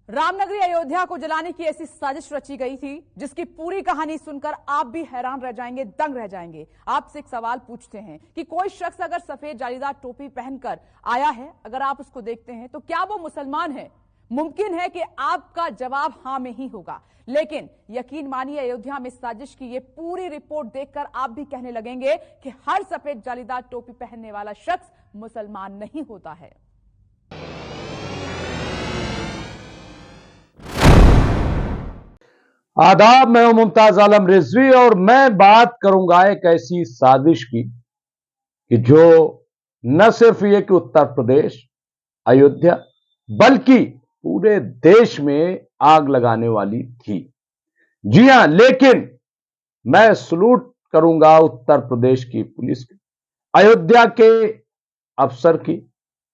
रामनगरी अयोध्या को जलाने की ऐसी साजिश रची गई थी जिसकी पूरी कहानी सुनकर आप भी हैरान रह जाएंगे, दंग रह जाएंगे। आपसे एक सवाल पूछते हैं कि कोई शख्स अगर सफेद जालीदार टोपी पहनकर आया है, अगर आप उसको देखते हैं तो क्या वो मुसलमान है? मुमकिन है कि आपका जवाब हां में ही होगा, लेकिन यकीन मानिए अयोध्या में साजिश की ये पूरी रिपोर्ट देखकर आप भी कहने लगेंगे कि हर सफेद जालीदार टोपी पहनने वाला शख्स मुसलमान नहीं होता है। आदाब, मैं हूं मुमताज आलम रिजवी और मैं बात करूंगा एक ऐसी साजिश की कि जो न सिर्फ ये कि उत्तर प्रदेश अयोध्या बल्कि पूरे देश में आग लगाने वाली थी। जी हां, लेकिन मैं सलूट करूंगा उत्तर प्रदेश की पुलिस की, अयोध्या के अफसर की,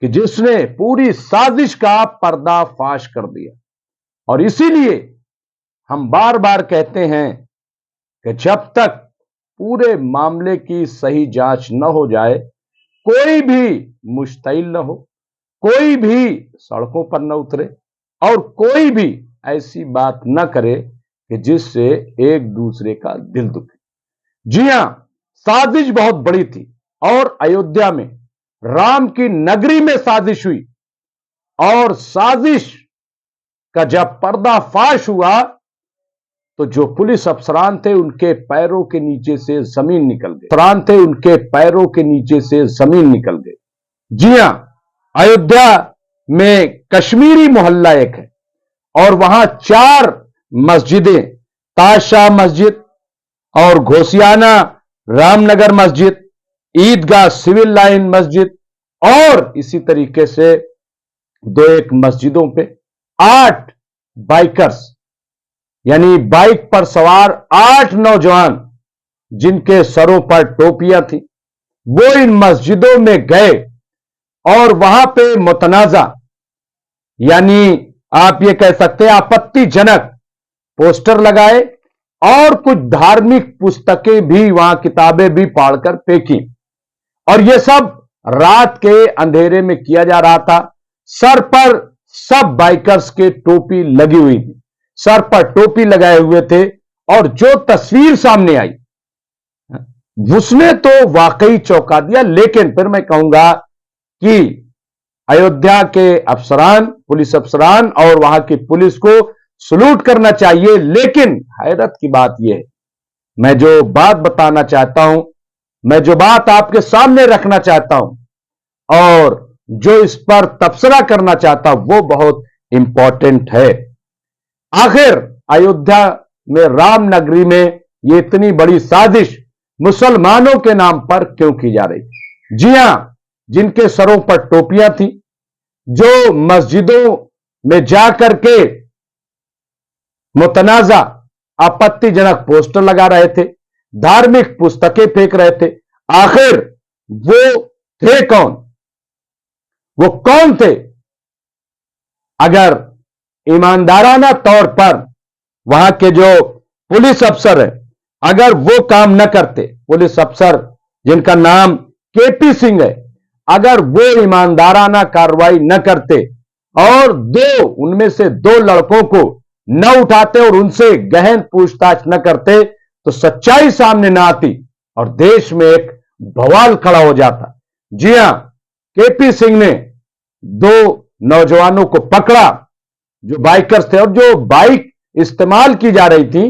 कि जिसने पूरी साजिश का पर्दाफाश कर दिया। और इसीलिए हम बार बार कहते हैं कि जब तक पूरे मामले की सही जांच न हो जाए, कोई भी मुश्तइल न हो, कोई भी सड़कों पर न उतरे और कोई भी ऐसी बात न करे कि जिससे एक दूसरे का दिल दुखे। जी हां, साजिश बहुत बड़ी थी और अयोध्या में राम की नगरी में साजिश हुई और साजिश का जब पर्दाफाश हुआ तो जो पुलिस अफसरान थे उनके पैरों के नीचे से जमीन निकल गई। जी हां, अयोध्या में कश्मीरी मोहल्ला एक है और वहां 4 मस्जिदें, ताजशाह मस्जिद और घोसियाना रामनगर मस्जिद, ईदगाह सिविल लाइन मस्जिद और इसी तरीके से 2-1 मस्जिदों पे 8 बाइकर्स यानी बाइक पर सवार 8 नौजवान जिनके सरों पर टोपियां थी, वो इन मस्जिदों में गए और वहां पे मुतनाजा यानी आप ये कह सकते हैं आपत्तिजनक पोस्टर लगाए और कुछ धार्मिक पुस्तकें भी, वहां किताबें भी फाड़कर फेंकी। और ये सब रात के अंधेरे में किया जा रहा था। सर पर सब बाइकर्स के टोपी लगी हुई थी, सर पर टोपी लगाए हुए थे और जो तस्वीर सामने आई उसने तो वाकई चौंका दिया। लेकिन फिर मैं कहूंगा कि अयोध्या के अफसरान, पुलिस अफसरान और वहां की पुलिस को सलूट करना चाहिए। लेकिन हैरत की बात यह है, मैं जो बात बताना चाहता हूं, मैं जो बात आपके सामने रखना चाहता हूं और जो इस पर तबसरा करना चाहता हूं वो बहुत इंपॉर्टेंट है। आखिर अयोध्या में रामनगरी में ये इतनी बड़ी साजिश मुसलमानों के नाम पर क्यों की जा रही? जी हां, जिनके सरों पर टोपियां थी, जो मस्जिदों में जाकर के मुतनाजा आपत्तिजनक पोस्टर लगा रहे थे, धार्मिक पुस्तकें फेंक रहे थे, आखिर वो थे कौन? वो कौन थे? अगर ईमानदाराना तौर पर वहां के जो पुलिस अफसर है, अगर वो काम न करते, पुलिस अफसर जिनका नाम केपी सिंह है, अगर वो ईमानदाराना कार्रवाई न करते और उनमें से 2 लड़कों को न उठाते और उनसे गहन पूछताछ न करते तो सच्चाई सामने न आती और देश में एक बवाल खड़ा हो जाता। जी हां, केपी सिंह ने 2 नौजवानों को पकड़ा जो बाइकर्स थे और जो बाइक इस्तेमाल की जा रही थी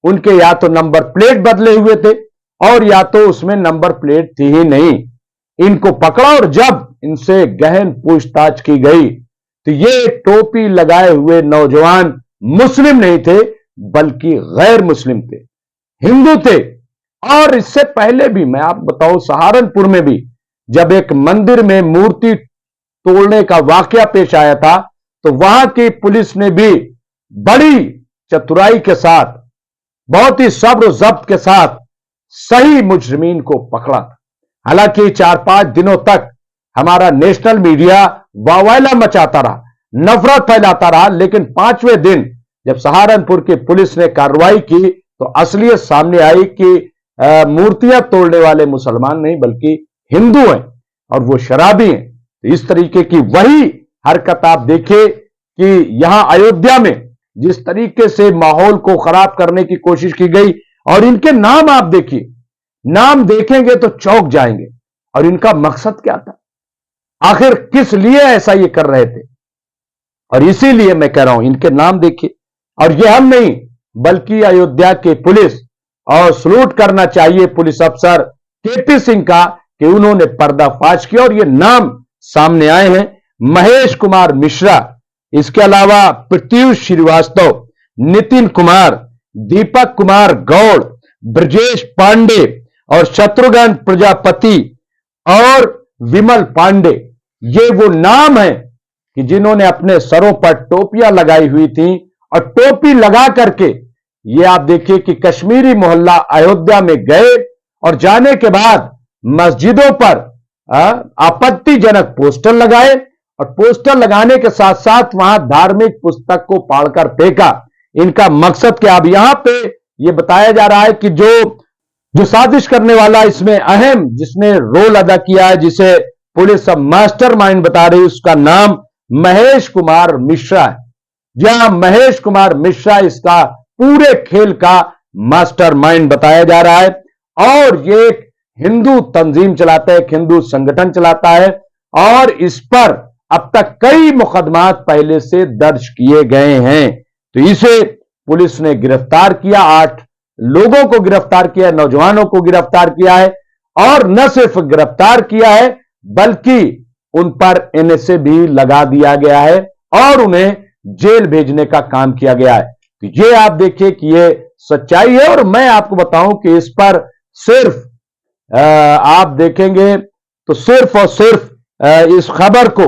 उनके या तो नंबर प्लेट बदले हुए थे और या तो उसमें नंबर प्लेट थी ही नहीं। इनको पकड़ा और जब इनसे गहन पूछताछ की गई तो ये टोपी लगाए हुए नौजवान मुस्लिम नहीं थे बल्कि गैर मुस्लिम थे, हिंदू थे। और इससे पहले भी मैं आपको बताऊं, सहारनपुर में भी जब एक मंदिर में मूर्ति तोड़ने का वाकया पेश आया था तो वहां की पुलिस ने भी बड़ी चतुराई के साथ, बहुत ही सब्र जब्त के साथ सही मुजरिमीन को पकड़ा था। हालांकि 4-5 दिनों तक हमारा नेशनल मीडिया वावैला मचाता रहा, नफरत फैलाता रहा, लेकिन 5वें दिन जब सहारनपुर की पुलिस ने कार्रवाई की तो असलियत सामने आई कि मूर्तियां तोड़ने वाले मुसलमान नहीं बल्कि हिंदू हैं और वो शराबी हैं। तो इस तरीके की वही हरकत आप देखिए कि यहां अयोध्या में जिस तरीके से माहौल को खराब करने की कोशिश की गई, और इनके नाम आप देखिए, नाम देखेंगे तो चौंक जाएंगे। और इनका मकसद क्या था, आखिर किस लिए ऐसा ये कर रहे थे? और इसीलिए मैं कह रहा हूं, इनके नाम देखिए। और ये हम नहीं, बल्कि अयोध्या के पुलिस, और सलूट करना चाहिए पुलिस अफसर केपी सिंह का कि उन्होंने पर्दाफाश किया और ये नाम सामने आए हैं। महेश कुमार मिश्रा, इसके अलावा प्रत्युष श्रीवास्तव, नितिन कुमार, दीपक कुमार गौड़, ब्रजेश पांडे और शत्रुघ्न प्रजापति और विमल पांडे, ये वो नाम है कि जिन्होंने अपने सरों पर टोपियां लगाई हुई थी। और टोपी लगा करके ये आप देखिए कि कश्मीरी मोहल्ला अयोध्या में गए और जाने के बाद मस्जिदों पर आपत्तिजनक पोस्टर लगाए, और पोस्टर लगाने के साथ साथ वहां धार्मिक पुस्तक को फाड़कर फेंका। इनका मकसद क्या? अब यहां पे ये बताया जा रहा है कि जो साजिश करने वाला इसमें अहम जिसने रोल अदा किया है, जिसे पुलिस अब मास्टरमाइंड बता रही है, उसका नाम महेश कुमार मिश्रा है। जहां महेश कुमार मिश्रा इसका पूरे खेल का मास्टरमाइंड बताया जा रहा है। और ये एक हिंदू तंजीम चलाता है, एक हिंदू संगठन चलाता है, और इस पर अब तक कई मुकदमात पहले से दर्ज किए गए हैं। तो इसे पुलिस ने गिरफ्तार किया, 8 लोगों को गिरफ्तार किया, नौजवानों को गिरफ्तार किया है। और न सिर्फ गिरफ्तार किया है, बल्कि उन पर एनएसए भी लगा दिया गया है और उन्हें जेल भेजने का काम किया गया है। तो ये आप देखिए कि ये सच्चाई है। और मैं आपको बताऊं कि इस पर सिर्फ आप देखेंगे तो सिर्फ और सिर्फ इस खबर को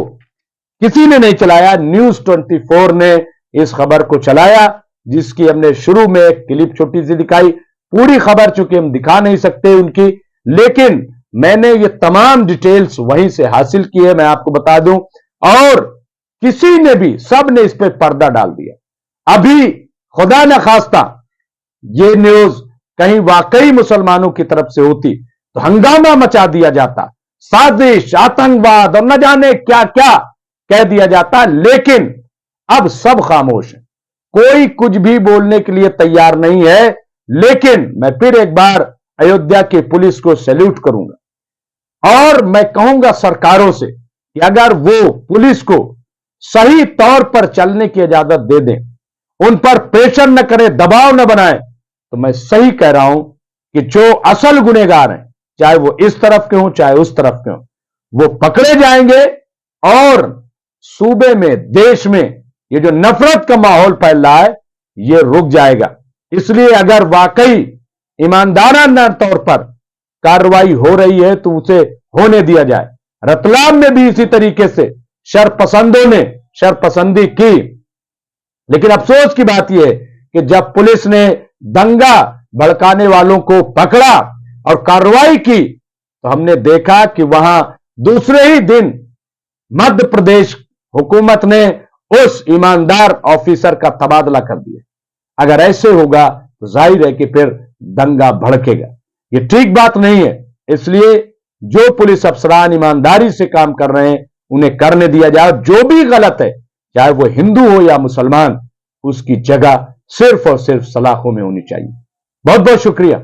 किसी ने नहीं चलाया, न्यूज 24 ने इस खबर को चलाया, जिसकी हमने शुरू में एक क्लिप छोटी सी दिखाई। पूरी खबर चूंकि हम दिखा नहीं सकते उनकी, लेकिन मैंने ये तमाम डिटेल्स वहीं से हासिल की है, मैं आपको बता दूं। और किसी ने भी, सब ने इस पे पर्दा डाल दिया। अभी खुदा न खास्ता ये न्यूज कहीं वाकई मुसलमानों की तरफ से होती तो हंगामा मचा दिया जाता, साजिश, आतंकवाद और न जाने क्या क्या कह दिया जाता। लेकिन अब सब खामोश है, कोई कुछ भी बोलने के लिए तैयार नहीं है। लेकिन मैं फिर एक बार अयोध्या की पुलिस को सैल्यूट करूंगा और मैं कहूंगा सरकारों से कि अगर वो पुलिस को सही तौर पर चलने की इजाजत दे दें, उन पर प्रेशर न करें, दबाव न बनाएं, तो मैं सही कह रहा हूं कि जो असल गुनहगार हैं, चाहे वो इस तरफ के हों चाहे उस तरफ के हों, वो पकड़े जाएंगे और सूबे में, देश में ये जो नफरत का माहौल फैल रहा है ये रुक जाएगा। इसलिए अगर वाकई ईमानदाराना तौर पर कार्रवाई हो रही है तो उसे होने दिया जाए। रतलाम में भी इसी तरीके से शरपसंदों ने शरपसंदी की, लेकिन अफसोस की बात यह है कि जब पुलिस ने दंगा भड़काने वालों को पकड़ा और कार्रवाई की तो हमने देखा कि वहां दूसरे ही दिन मध्य प्रदेश हुकूमत ने उस ईमानदार ऑफिसर का तबादला कर दिया। अगर ऐसे होगा तो जाहिर है कि फिर दंगा भड़केगा, ये ठीक बात नहीं है। इसलिए जो पुलिस अफसरान ईमानदारी से काम कर रहे हैं उन्हें करने दिया जाए। जो भी गलत है, चाहे वो हिंदू हो या मुसलमान, उसकी जगह सिर्फ और सिर्फ सलाखों में होनी चाहिए। बहुत बहुत शुक्रिया।